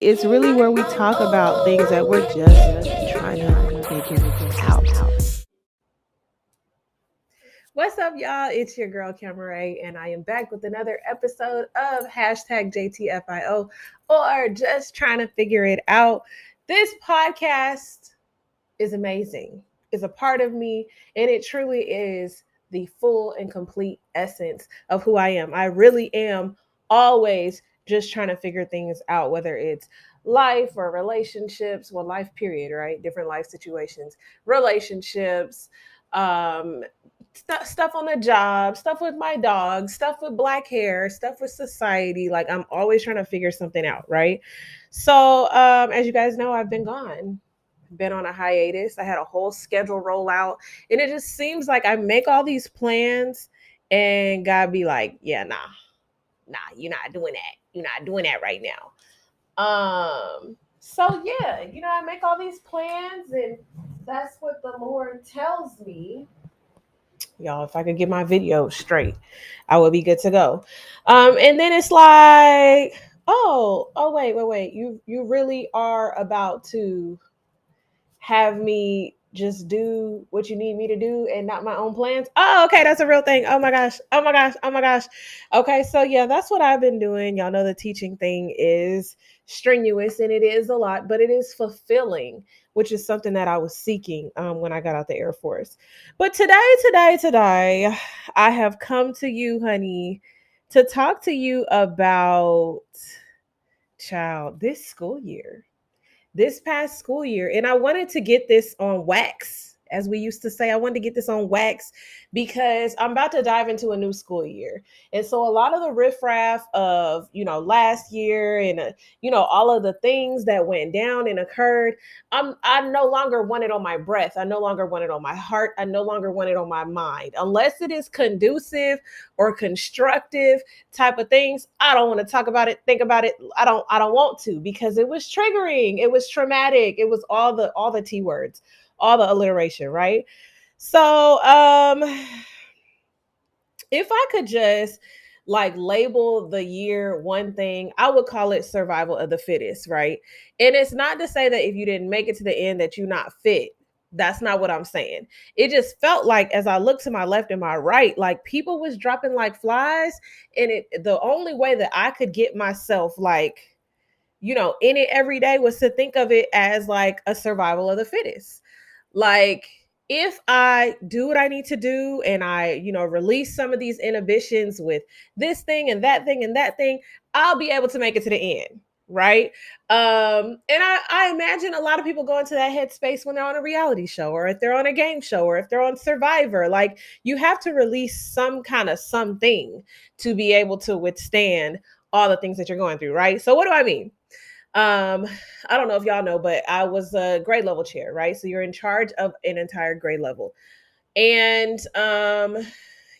It's really where we talk about things that we're just trying to figure out. What's up, y'all? It's your girl, Cameray, and I am back with another episode of hashtag JTFIO or just trying to figure it out. This podcast is amazing. It's a part of me, and it truly is the full and complete essence of who I am. I really am always just trying to figure things out, whether it's life or relationships, well, life period, right? Different life situations, relationships, stuff on the job, stuff with my dog, stuff with black hair, stuff with society. Like I'm always trying to figure something out, right? So, as you guys know, I've been gone, been on a hiatus. I had a whole schedule roll out, and it just seems like I make all these plans, and God be like, "Yeah, nah, you're not doing that. You're not doing that right now." So yeah, I make all these plans, and that's what the Lord tells me. Y'all, if I could get my video straight, I would be good to go. And then it's like, wait. You really are about to have me just do what you need me to do and not my own plans. Oh, okay, that's a real thing. Oh my gosh. Oh my gosh. Oh my gosh. Okay, so yeah, that's what I've been doing. Y'all know the teaching thing is strenuous and it is a lot, but it is fulfilling, which is something that I was seeking when I got out the Air Force. But today, I have come to you, honey, to talk to you about, child, this past school year. And I wanted to get this on wax, as we used to say. I wanted to get this on wax because I'm about to dive into a new school year. And so a lot of the riffraff of, last year and, all of the things that went down and occurred, I no longer want it on my breath. I no longer want it on my heart. I no longer want it on my mind. Unless it is conducive or constructive type of things, I don't want to talk about it, think about it. I don't want to, because it was triggering, it was traumatic, it was all the T words, all the alliteration, right? So if I could just like label the year one thing, I would call it survival of the fittest, right? And it's not to say that if you didn't make it to the end that you're not fit. That's not what I'm saying. It just felt like as I looked to my left and my right, like people was dropping like flies. And the only way that I could get myself like, in it every day was to think of it as like a survival of the fittest. Like if I do what I need to do and I, release some of these inhibitions with this thing and that thing and that thing, I'll be able to make it to the end. Right. And I imagine a lot of people go into that headspace when they're on a reality show or if they're on a game show or if they're on Survivor. Like you have to release some kind of something to be able to withstand all the things that you're going through. Right. So what do I mean? I don't know if y'all know, but I was a grade level chair, right? So you're in charge of an entire grade level. And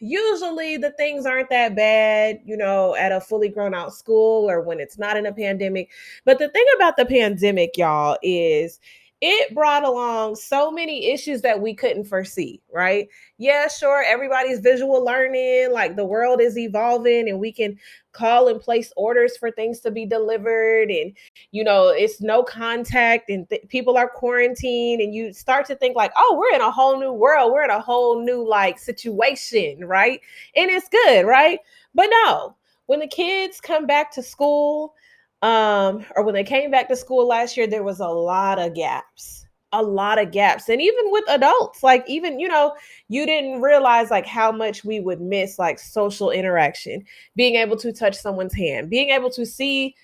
usually the things aren't that bad, at a fully grown out school or when it's not in a pandemic. But the thing about the pandemic, y'all, is it brought along so many issues that we couldn't foresee, right? Yeah, sure, everybody's visual learning, like the world is evolving and we can call and place orders for things to be delivered, and it's no contact, and people are quarantined, and you start to think like, oh, we're in a whole new world, we're in a whole new like situation, right? And it's good, right? But no, when the kids come back to school, or when they came back to school last year, there was a lot of gaps, and even with adults, like even you didn't realize like how much we would miss like social interaction, being able to touch someone's hand, being able to see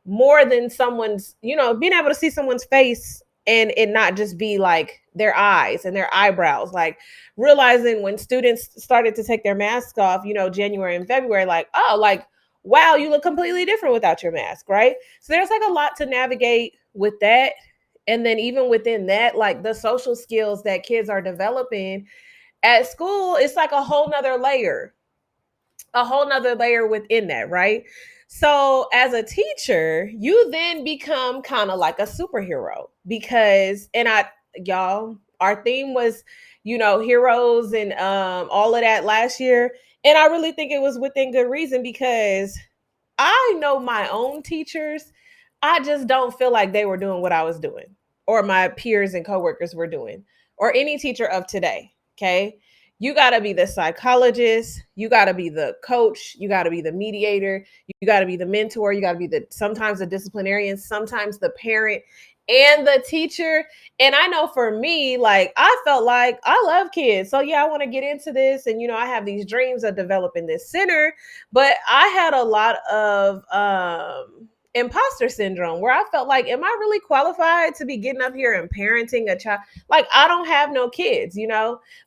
more than someone's, being able to see someone's face, and it not just be like their eyes and their eyebrows, like realizing when students started to take their masks off, January and February, like, oh, like, wow, you look completely different without your mask, right? So there's like a lot to navigate with that. And then even within that, like the social skills that kids are developing at school, it's like a whole nother layer within that, right? So as a teacher, you then become kind of like a superhero because, y'all, our theme was, heroes and all of that last year. And I really think it was within good reason because I know my own teachers. I just don't feel like they were doing what I was doing, or my peers and coworkers were doing, or any teacher of today. Okay. You got to be the psychologist. You got to be the coach. You got to be the mediator. You got to be the mentor. You got to be sometimes the disciplinarian, sometimes the parent and the teacher. And I know for me, like, I felt like I love kids. So yeah, I want to get into this. And, I have these dreams of developing this center, but I had a lot of, imposter syndrome where I felt like, am I really qualified to be getting up here and parenting a child? Like, I don't have no kids,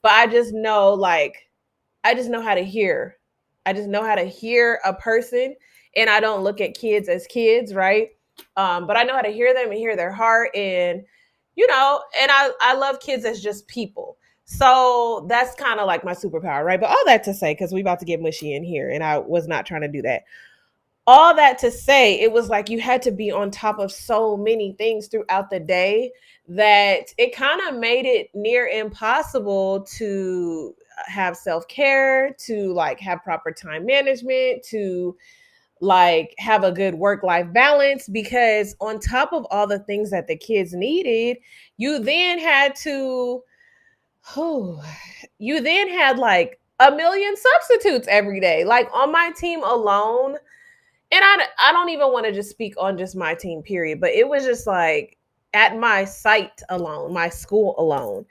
but I just know, like, I just know how to hear. I just know how to hear a person, and I don't look at kids as kids, right? But I know how to hear them and hear their heart, and and I love kids as just people. So that's kind of like my superpower, right? But all that to say, because we about to get mushy in here, and I was not trying to do that. All that to say, it was like you had to be on top of so many things throughout the day that it kind of made it near impossible to have self-care, to like have proper time management, to like have a good work-life balance, because on top of all the things that the kids needed, you then had to you then had like a million substitutes every day. Like on my team alone, and I don't even want to just speak on just my team, period, but it was just like at my site alone, my school alone,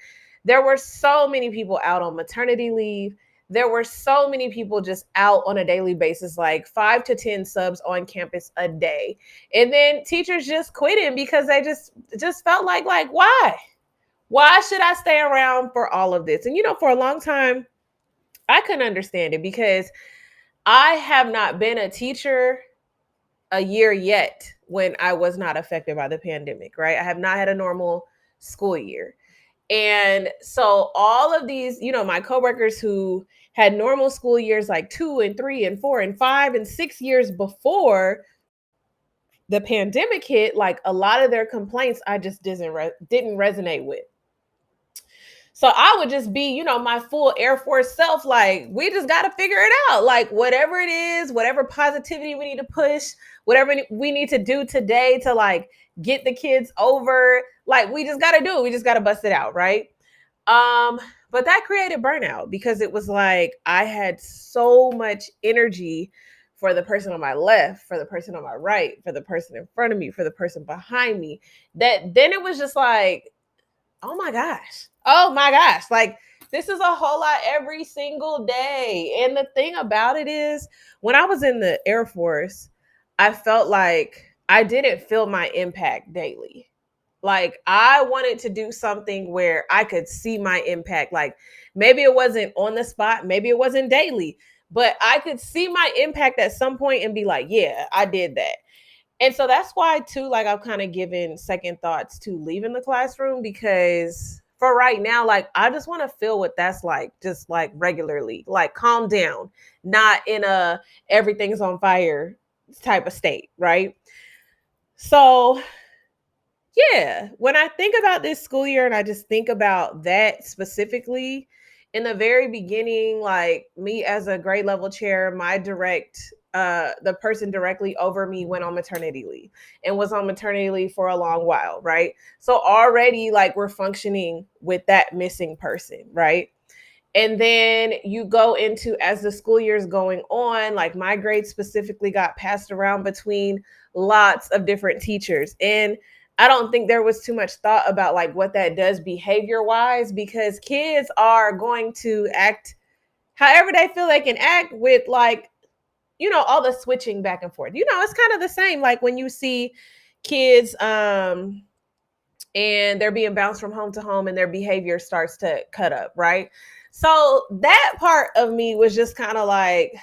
there were so many people out on maternity leave. There were so many people just out on a daily basis, like 5 to 10 subs on campus a day. And then teachers just quitting because they just felt like why? Why should I stay around for all of this? And for a long time, I couldn't understand it because I have not been a teacher a year yet when I was not affected by the pandemic, right? I have not had a normal school year. And so all of these, my coworkers who had normal school years like 2 and 3 and 4 and 5 and 6 years before the pandemic hit, like a lot of their complaints I just didn't resonate with. So I would just be, my full Air Force self, like, we just got to figure it out. Like, whatever it is, whatever positivity we need to push, whatever we need to do today to like get the kids over, like, we just got to do it. We just got to bust it out, right? But that created burnout because it was like I had so much energy for the person on my left, for the person on my right, for the person in front of me, for the person behind me, that then it was just like, oh my gosh, like this is a whole lot every single day. And the thing about it is, when I was in the Air Force, I felt like I didn't feel my impact daily. Like I wanted to do something where I could see my impact. Like maybe it wasn't on the spot, maybe it wasn't daily, but I could see my impact at some point and be like, yeah, I did that. And so that's why too, like I've kind of given second thoughts to leaving the classroom, because for right now, like I just want to feel what that's like, just like regularly, like calm down, not in a everything's on fire type of state, right? So yeah, when I think about this school year and I just think about that specifically, in the very beginning, like me as a grade level chair, the person directly over me went on maternity leave and was on maternity leave for a long while, right? So already like we're functioning with that missing person, right? And then you go into, as the school year is going on, like my grade specifically got passed around between lots of different teachers. And I don't think there was too much thought about like what that does behavior wise, because kids are going to act however they feel they can act with like, all the switching back and forth. It's kind of the same like when you see kids and they're being bounced from home to home and their behavior starts to cut up, right? So that part of me was just kind of like,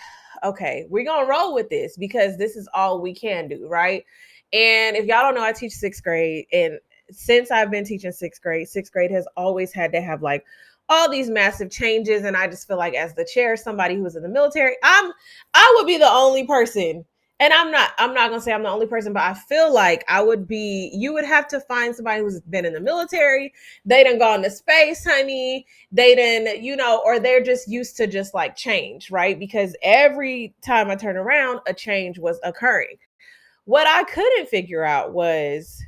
okay, we're going to roll with this because this is all we can do, right? And if y'all don't know, I teach sixth grade. And since I've been teaching sixth grade has always had to have like all these massive changes. And I just feel like as the chair, somebody who was in the military, I would be the only person. And I'm not going to say I'm the only person, but I feel like you would have to find somebody who's been in the military. They done gone to space, honey. They done, or they're just used to just like change, right? Because every time I turn around, a change was occurring. What I couldn't figure out was,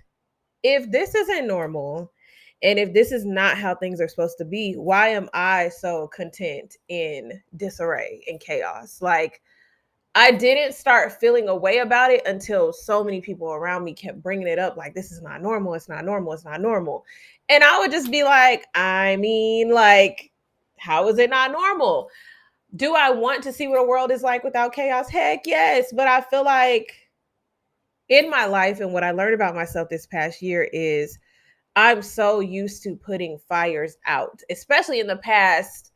if this isn't normal and if this is not how things are supposed to be, why am I so content in disarray and chaos? Like, I didn't start feeling a way about it until so many people around me kept bringing it up. Like, this is not normal. It's not normal. It's not normal. And I would just be like, I mean, like, how is it not normal? Do I want to see what a world is like without chaos? Heck yes. But I feel like in my life, and what I learned about myself this past year is I'm so used to putting fires out, especially in the past,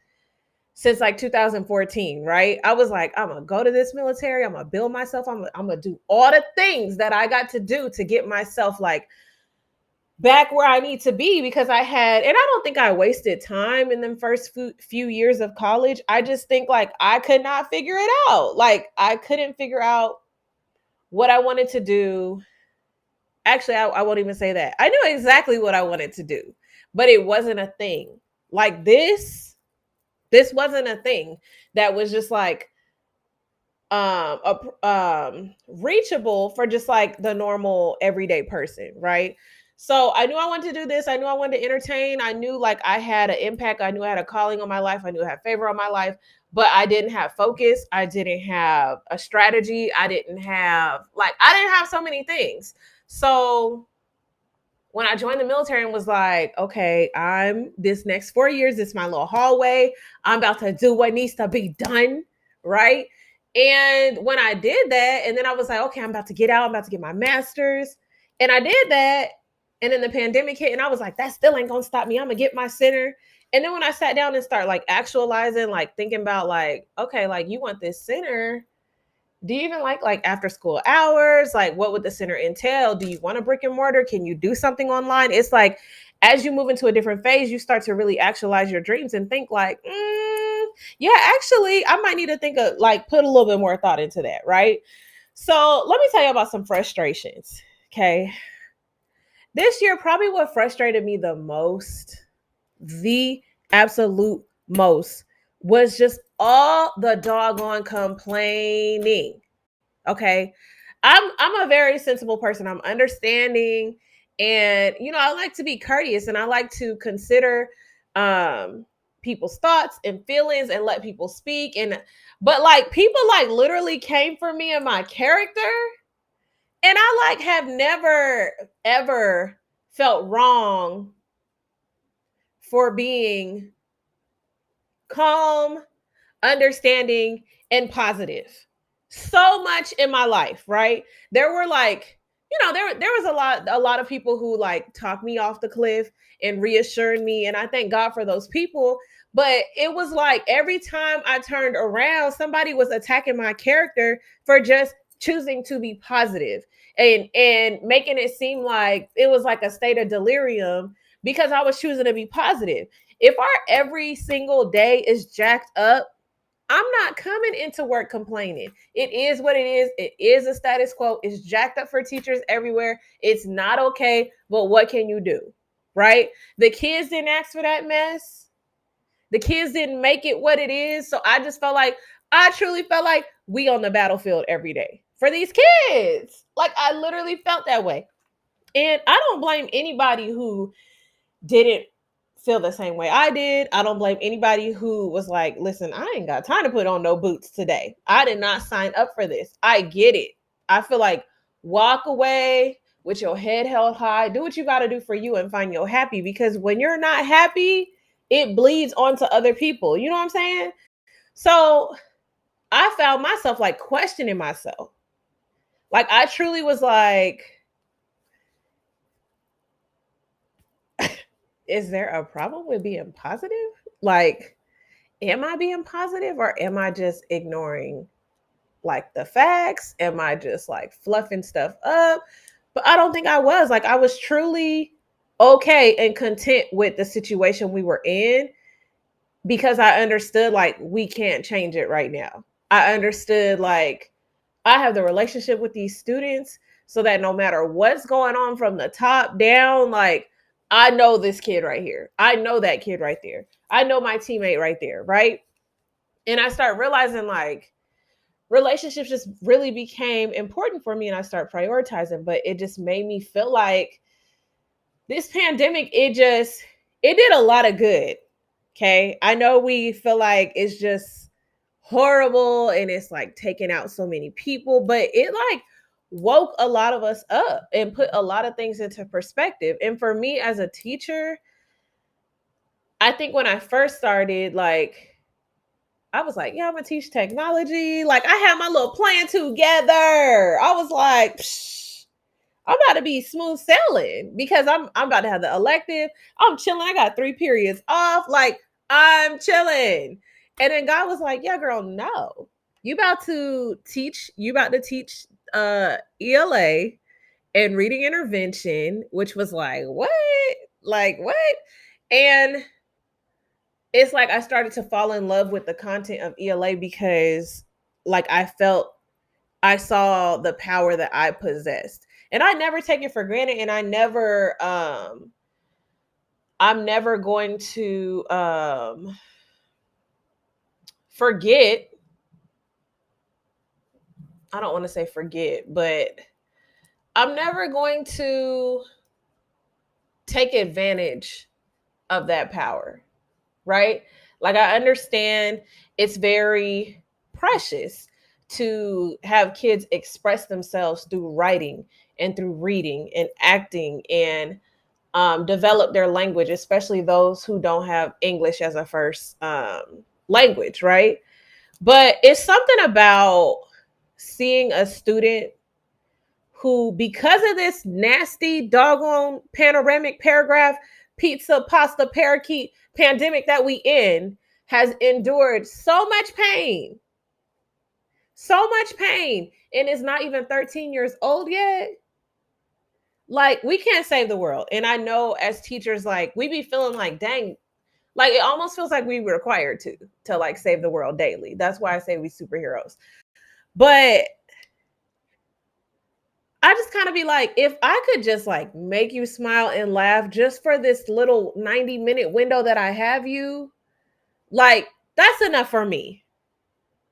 since like 2014, right? I was like, I'm gonna go to this military, I'm gonna build myself, I'm gonna do all the things that I got to do to get myself like back where I need to be, because I had, and I don't think I wasted time in the first few years of college. I just think like I could not figure it out. Like, I couldn't figure out what I wanted to do. Actually, I won't even say that. I knew exactly what I wanted to do, but it wasn't a thing. Like, this wasn't a thing that was just like reachable for just like the normal everyday person, right? So I knew I wanted to do this. I knew I wanted to entertain. I knew like I had an impact. I knew I had a calling on my life. I knew I had favor on my life, but I didn't have focus. I didn't have a strategy. I didn't have so many things. So when I joined the military and was like, okay, I'm this next 4 years, this is my little hallway. I'm about to do what needs to be done, right? And when I did that, and then I was like, okay, I'm about to get out, I'm about to get my master's. And I did that. And then the pandemic hit, and I was like, that still ain't gonna stop me. I'm gonna get my center. And then when I sat down and start like actualizing, like thinking about like, okay, like you want this center, do you even like after school hours? Like, what would the center entail? Do you want a brick and mortar? Can you do something online? It's like, as you move into a different phase, you start to really actualize your dreams and think like, yeah, actually, I might need to think of like, put a little bit more thought into that, right? So let me tell you about some frustrations. Okay. This year, probably what frustrated me the absolute most, was just all the doggone complaining. Okay. I'm a very sensible person. I'm understanding, and I like to be courteous, and I like to consider people's thoughts and feelings and let people speak, and but like people like literally came for me and my character, and I like have never ever felt wrong for being calm, understanding, and positive. So much in my life, right? There were like, there was a lot of people who like talked me off the cliff and reassured me, and I thank God for those people. But it was like every time I turned around, somebody was attacking my character for just choosing to be positive, and making it seem like it was like a state of delirium because I was choosing to be positive. If our every single day is jacked up, I'm not coming into work complaining. It is what it is. It is a status quo. It's jacked up for teachers everywhere. It's not okay, but what can you do? Right? The kids didn't ask for that mess. The kids didn't make it what it is. So I truly felt like we on the battlefield every day for these kids. Like, I literally felt that way. And I don't blame anybody who didn't feel the same way I did. I don't blame anybody who was like, listen, I ain't got time to put on no boots today. I did not sign up for this. I get it. I feel like walk away with your head held high. Do what you got to do for you and find your happy, because when you're not happy, it bleeds onto other people. You know what I'm saying? So I found myself like questioning myself. Like, I truly was like, is there a problem with being positive? Like, am I being positive, or am I just ignoring like the facts? Am I just like fluffing stuff up? But I don't think I was. Like, I was truly okay and content with the situation we were in, because I understood like we can't change it right now. I understood like I have the relationship with these students so that no matter what's going on from the top down, like, I know this kid right here. I know that kid right there. I know my teammate right there, right? And I start realizing like relationships just really became important for me, and I started prioritizing. But it just made me feel like this pandemic, it did a lot of good. Okay. I know we feel like it's just horrible and it's like taking out so many people, but it like woke a lot of us up and put a lot of things into perspective. And for me as a teacher, I think when I first started, like, I was like, yeah, I'm gonna teach technology. Like, I had my little plan together. I was like, psh, I'm about to be smooth sailing because I'm about to have the elective. I'm chilling. I got 3 periods off. Like, I'm chilling. And then God was like, yeah, girl, no. You about to teach ELA and reading intervention, which was like, what? Like, what? And it's like I started to fall in love with the content of ELA because like I saw the power that I possessed. And I never take it for granted, and I'm never going to forget. I don't want to say forget, but I'm never going to take advantage of that power, right? Like, I understand it's very precious to have kids express themselves through writing and through reading and acting and develop their language, especially those who don't have English as a first language, right? But it's something about seeing a student who, because of this nasty doggone panoramic paragraph, pizza, pasta, parakeet pandemic that we in, has endured so much pain, and is not even 13 years old yet. Like, we can't save the world. And I know as teachers, like, we be feeling like, dang, like, it almost feels like we were required to like save the world daily. That's why I say we superheroes. But I just kind of be like, if I could just like make you smile and laugh just for this little 90-minute window that I have you, like, that's enough for me.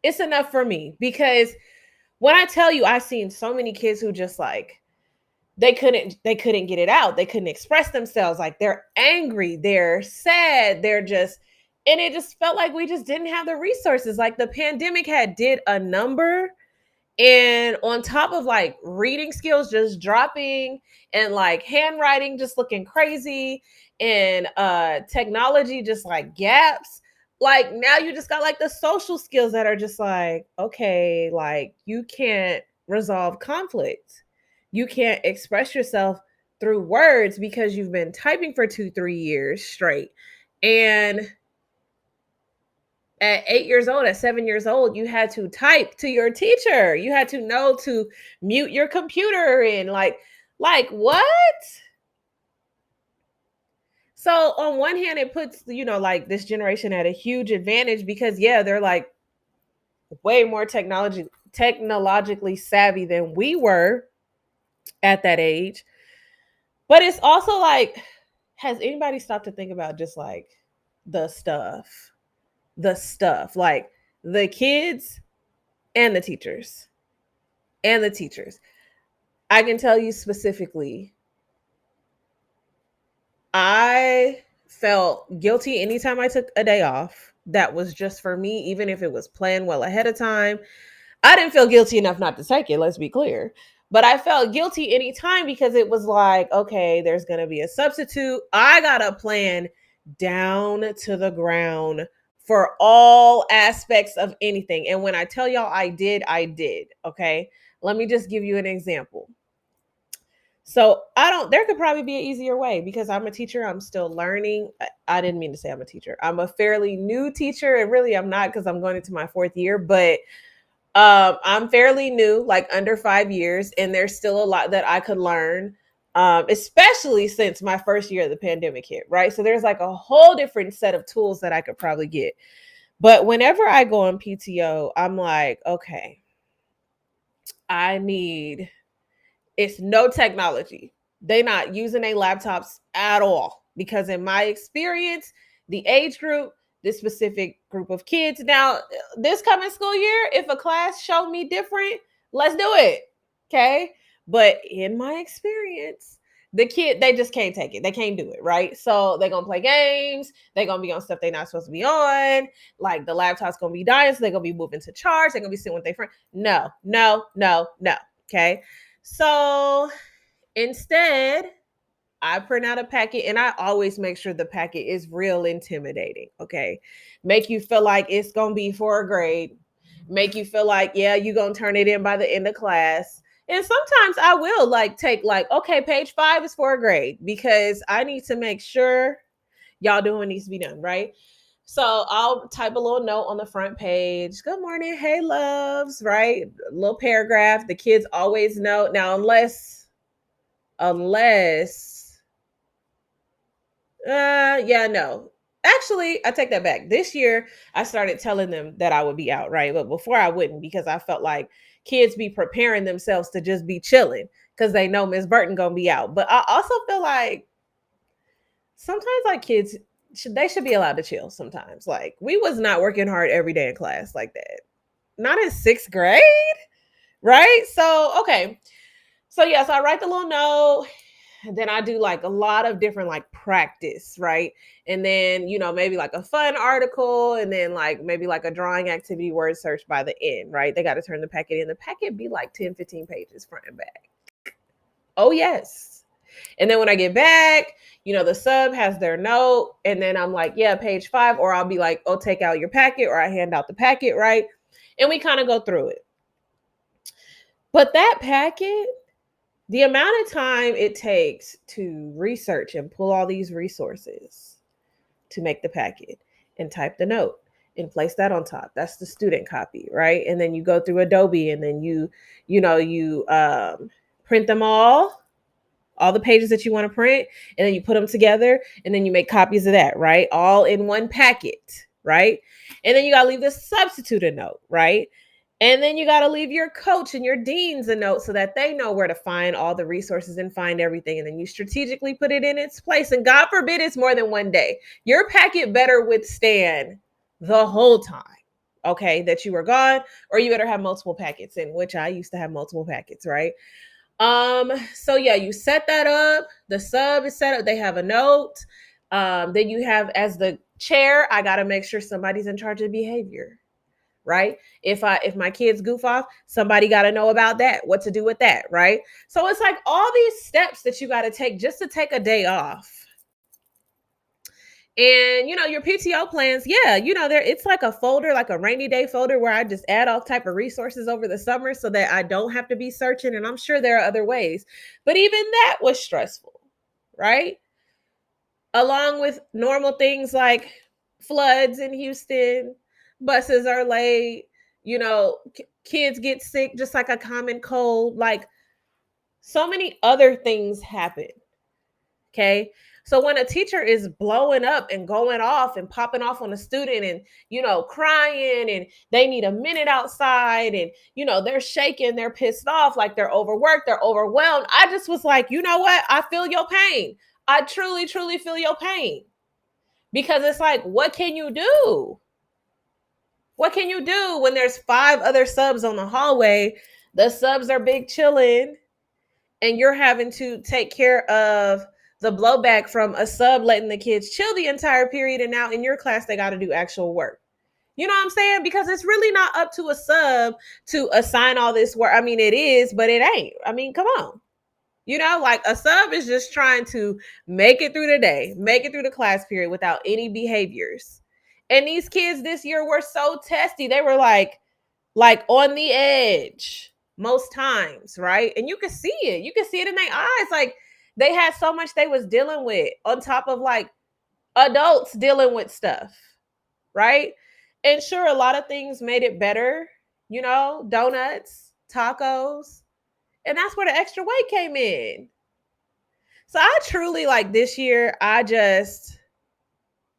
It's enough for me, because when I tell you, I've seen so many kids who just like, they couldn't get it out. They couldn't express themselves. Like, they're angry, they're sad, they're just, and it just felt like we just didn't have the resources. Like, the pandemic had did a number. And on top of like reading skills just dropping and like handwriting just looking crazy and technology just like gaps, like now you just got like the social skills that are just like, okay, like you can't resolve conflict. You can't express yourself through words because you've been typing for 2-3 years straight. And at 8 years old, at 7 years old, you had to type to your teacher. You had to know to mute your computer and like what? So on one hand, it puts, like this generation at a huge advantage because yeah, they're like way more technologically savvy than we were at that age. But it's also like, has anybody stopped to think about just like the stuff, like the kids and the teachers. I can tell you specifically, I felt guilty anytime I took a day off that was just for me, even if it was planned well ahead of time. I didn't feel guilty enough not to take it, let's be clear. But I felt guilty anytime because it was like, okay, there's going to be a substitute. I got a plan down to the ground for all aspects of anything. And when I tell y'all I did. Okay. Let me just give you an example. So there could probably be an easier way because I'm a teacher. I'm still learning. I didn't mean to say I'm a teacher. I'm a fairly new teacher, and really I'm not because I'm going into my 4th year, but I'm fairly new, like under 5 years, and there's still a lot that I could learn, especially since my first year of the pandemic hit, right? So there's like a whole different set of tools that I could probably get. But whenever I go on PTO, I'm like, okay, it's no technology. They're not using their laptops at all because in my experience, the age group, this specific group of kids. Now, this coming school year, if a class showed me different, let's do it. Okay. But in my experience, the kid, they just can't take it. They can't do it, right? So they're gonna play games, they're gonna be on stuff they're not supposed to be on. Like the laptop's gonna be dying, so they're gonna be moving to charge, they're gonna be sitting with their friend. No, no, no, no. Okay. So instead, I print out a packet and I always make sure the packet is real intimidating. Okay. Make you feel like it's going to be for a grade. Make you feel like, yeah, you're going to turn it in by the end of class. And sometimes I will take okay, page 5 is for a grade because I need to make sure y'all doing what needs to be done, right? So I'll type a little note on the front page. Good morning. Hey, loves, right? A little paragraph. The kids always know. Now, unless no. Actually, I take that back. This year, I started telling them that I would be out, right? But before I wouldn't because I felt like kids be preparing themselves to just be chilling because they know Miss Burton gonna be out. But I also feel like sometimes like kids, they should be allowed to chill sometimes. Like we was not working hard every day in class like that. Not in 6th grade, right? So, okay. So, yeah, so I write the little note. And then I do like a lot of different like practice, right? And then, maybe like a fun article and then like maybe like a drawing activity word search by the end, right? They got to turn the packet in. The packet be like 10, 15 pages front and back. Oh, yes. And then when I get back, the sub has their note. And then I'm like, yeah, page 5. Or I'll be like, oh, take out your packet, or I hand out the packet, right? And we kind of go through it. But that packet, the amount of time it takes to research and pull all these resources to make the packet and type the note and place that on top. That's the student copy, right? And then you go through Adobe and then you print them all the pages that you want to print, and then you put them together and then you make copies of that, right? All in one packet, right? And then you got to leave the substitute a note, right? And then you got to leave your coach and your deans a note so that they know where to find all the resources and find everything. And then you strategically put it in its place. And God forbid it's more than one day. Your packet better withstand the whole time, okay, that you were gone, or you better have multiple packets, in which I used to have multiple packets, right? So yeah, you set that up. The sub is set up. They have a note. Then you have, as the chair, I got to make sure somebody's in charge of behavior. Right? If my kids goof off, somebody got to know about that, what to do with that, right? So it's like all these steps that you got to take just to take a day off. And your PTO plans, yeah, it's like a folder, like a rainy day folder where I just add all type of resources over the summer so that I don't have to be searching. And I'm sure there are other ways, but even that was stressful, right? Along with normal things like floods in Houston, buses are late, kids get sick, just like a common cold, like so many other things happen. Okay. So when a teacher is blowing up and going off and popping off on a student and, crying and they need a minute outside and, they're shaking, they're pissed off, like they're overworked, they're overwhelmed. I just was like, you know what? I feel your pain. I truly, truly feel your pain, because it's like, what can you do? What can you do when there's 5 other subs on the hallway? The subs are big chilling and you're having to take care of the blowback from a sub letting the kids chill the entire period. And now in your class, they got to do actual work. You know what I'm saying? Because it's really not up to a sub to assign all this work. I mean, it is, but it ain't. I mean, come on. Like a sub is just trying to make it through the day, make it through the class period without any behaviors. And these kids this year were so testy. They were like on the edge most times, right? And you can see it. You can see it in their eyes. Like they had so much they was dealing with on top of like adults dealing with stuff, right? And sure, a lot of things made it better, donuts, tacos. And that's where the extra weight came in. So I truly, like, this year, I just,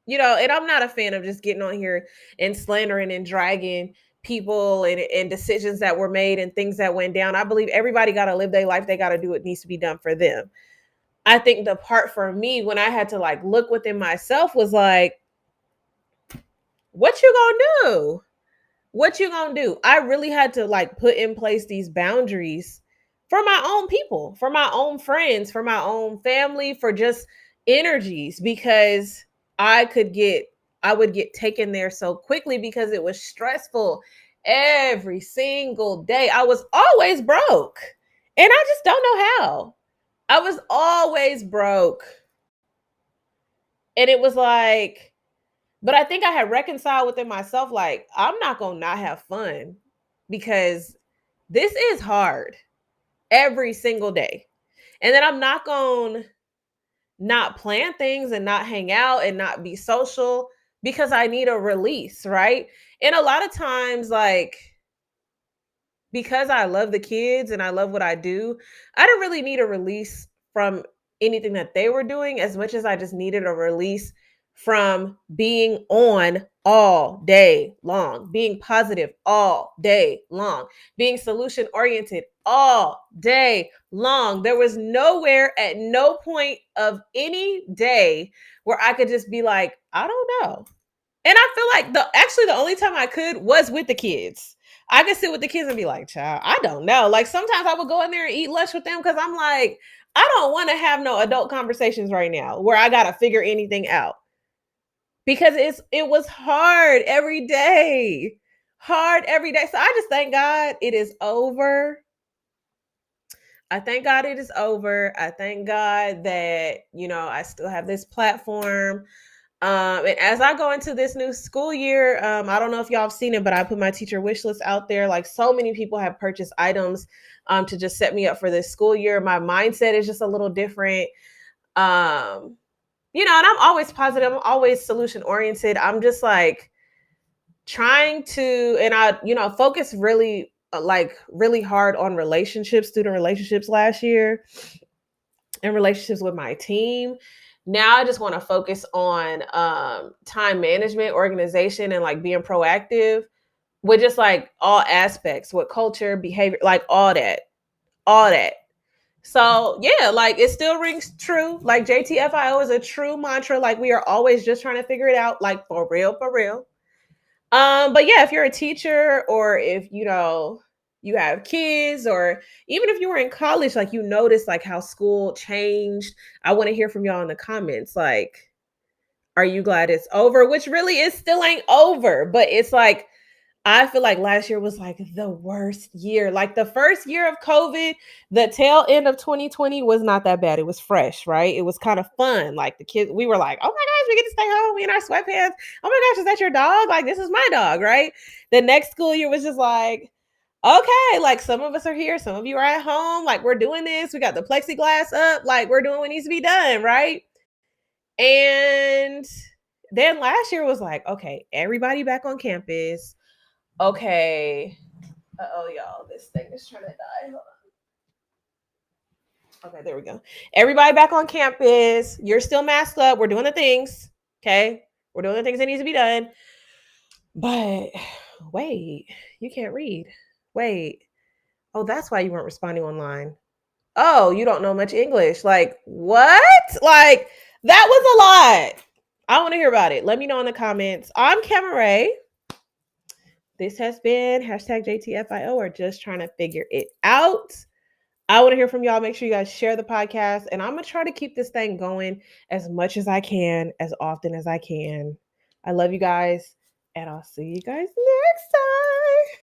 and I'm not a fan of just getting on here and slandering and dragging people and decisions that were made and things that went down. I believe everybody got to live their life. They got to do what needs to be done for them. I think the part for me when I had to like look within myself was like, What you gonna do? What you gonna do? I really had to like put in place these boundaries for my own people, for my own friends, for my own family, for just energies, because I would get taken there so quickly because it was stressful every single day. I was always broke. And I just don't know how. I was always broke. And it was like, but I think I had reconciled within myself, like, I'm not going to not have fun because this is hard every single day. And then I'm not going to not plan things and not hang out and not be social because I need a release, right? And a lot of times, like, because I love the kids and I love what I do, I didn't really need a release from anything that they were doing as much as I just needed a release from being on all day long, being positive all day long, being solution oriented all day long. There was nowhere at no point of any day where I could just be like, I don't know. And I feel like the only time I could was with the kids. I could sit with the kids and be like, child, I don't know. Like sometimes I would go in there and eat lunch with them because I'm like, I don't want to have no adult conversations right now where I gotta figure anything out. Because it was hard every day. Hard every day. So I just thank God it is over. I thank God it is over. I thank God that, I still have this platform. And as I go into this new school year, I don't know if y'all have seen it, but I put my teacher wish list out there. Like so many people have purchased items to just set me up for this school year. My mindset is just a little different. And I'm always positive. I'm always solution oriented. I'm just like trying to, and I, focus really really hard on relationships, student relationships last year and relationships with my team. Now I just want to focus on time management, organization, and like being proactive with just like all aspects, with culture, behavior, like all that, all that. So yeah, like it still rings true. Like JTFIO is a true mantra. Like we are always just trying to figure it out, like for real, for real. But yeah, if you're a teacher or if you have kids, or even if you were in college, like you notice like how school changed. I want to hear from y'all in the comments. Like, are you glad it's over? Which really is still ain't over, but it's like I feel like last year was like the worst year. Like the first year of COVID, the tail end of 2020 was not that bad. It was fresh, right? It was kind of fun. Like the kids, we were like, oh my gosh, we get to stay home. We in our sweatpants. Oh my gosh, is that your dog? Like, this is my dog, right? The next school year was just like, okay, like some of us are here, some of you are at home. Like, we're doing this. We got the plexiglass up. Like, we're doing what needs to be done, right? And then last year was like, okay, everybody back on campus. Okay. Oh, y'all, this thing is trying to die. Hold on. Okay, there we go. Everybody back on campus. You're still masked up. We're doing the things. Okay. We're doing the things that need to be done. But wait, you can't read. Wait. Oh, that's why you weren't responding online. Oh, you don't know much English. Like, what? Like, that was a lot. I want to hear about it. Let me know in the comments. I'm Cameray. This has been hashtag JTFIO or just trying to figure it out. I want to hear from y'all. Make sure you guys share the podcast. And I'm going to try to keep this thing going as much as I can, as often as I can. I love you guys. And I'll see you guys next time.